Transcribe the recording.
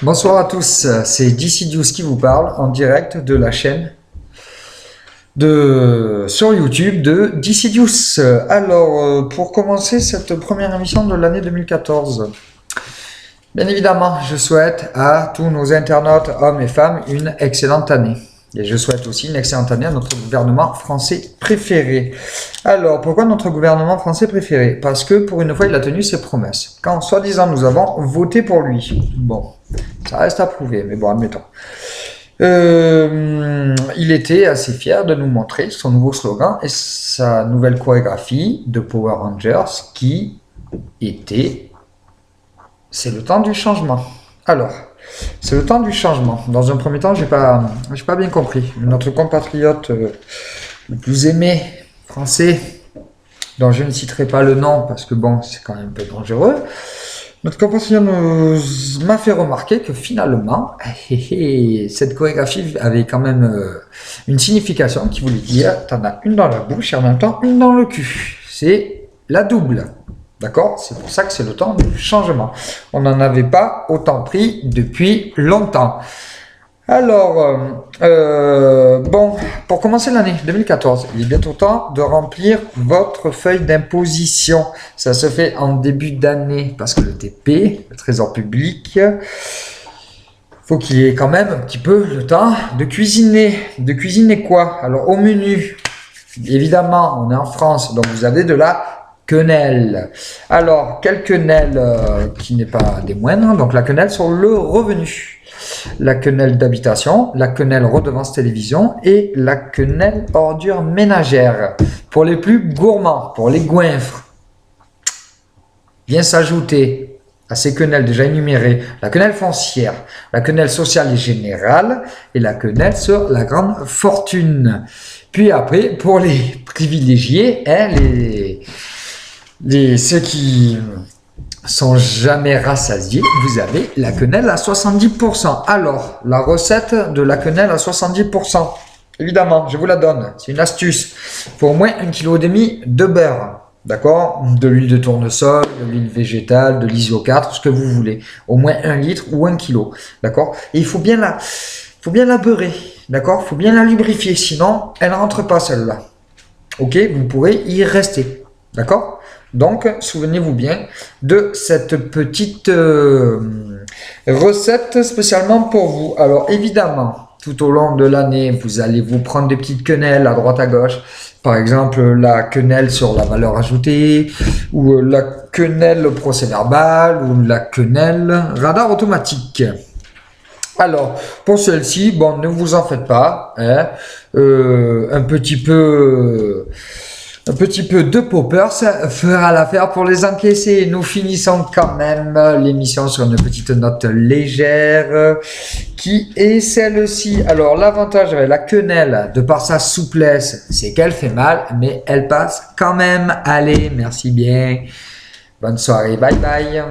Bonsoir à tous, c'est DCDews qui vous parle en direct de la chaîne sur YouTube de DCDews. Alors, pour commencer cette première émission de l'année 2014, bien évidemment, je souhaite à tous nos internautes, hommes et femmes, une excellente année. Et je souhaite aussi une excellente année à notre gouvernement français préféré. Alors, pourquoi notre gouvernement français préféré? Parce que pour une fois, il a tenu ses promesses. Quand, soi-disant, nous avons voté pour lui. Bon, ça reste à prouver, mais bon, admettons. Il était assez fier de nous montrer son nouveau slogan et sa nouvelle chorégraphie de Power Rangers qui était « C'est le temps du changement ». Alors, c'est le temps du changement. Dans un premier temps, j'ai pas bien compris. Notre compatriote le plus aimé français, dont je ne citerai pas le nom parce que bon, c'est quand même un peu dangereux. Notre compatriote m'a fait remarquer que finalement, cette chorégraphie avait quand même une signification qui voulait dire t'en as une dans la bouche et en même temps une dans le cul. C'est la double. D'accord? C'est pour ça que c'est le temps du changement. On n'en avait pas autant pris depuis longtemps. Alors, bon, pour commencer l'année 2014, il est bientôt temps de remplir votre feuille d'imposition. Ça se fait en début d'année parce que le TP, le Trésor public, faut qu'il y ait quand même un petit peu le temps de cuisiner. De cuisiner quoi? Alors, au menu, évidemment, on est en France, donc vous avez de la quenelle. Alors, quelle quenelle qui n'est pas des moindres, donc la quenelle sur le revenu. La quenelle d'habitation, la quenelle redevance télévision et la quenelle ordure ménagère. Pour les plus gourmands, pour les goinfres, vient s'ajouter à ces quenelles déjà énumérées la quenelle foncière, la quenelle sociale et générale et la quenelle sur la grande fortune. Puis après, pour les privilégiés, ceux qui sont jamais rassasiés, vous avez la quenelle à 70%. Alors, la recette de la quenelle à 70%, évidemment, je vous la donne, c'est une astuce. Pour au moins 1,5 kg de beurre, d'accord? De l'huile de tournesol, de l'huile végétale, de l'isocatre, ce que vous voulez. Au moins 1 litre ou 1 kg, d'accord? Et il faut bien la beurrer, d'accord? Il faut bien la lubrifier, sinon elle ne rentre pas celle-là. Ok? Vous pourrez y rester, d'accord? Donc, souvenez-vous bien de cette petite recette spécialement pour vous. Alors, évidemment, tout au long de l'année, vous allez vous prendre des petites quenelles à droite à gauche. Par exemple, la quenelle sur la valeur ajoutée, ou la quenelle procès-verbal, ou la quenelle radar automatique. Alors, pour celle-ci, bon, ne vous en faites pas. Hein, un petit peu de poppers fera l'affaire pour les encaisser. Nous finissons quand même l'émission sur une petite note légère qui est celle-ci. Alors, l'avantage avec la quenelle, de par sa souplesse, c'est qu'elle fait mal, mais elle passe quand même. Allez, merci bien. Bonne soirée, bye bye.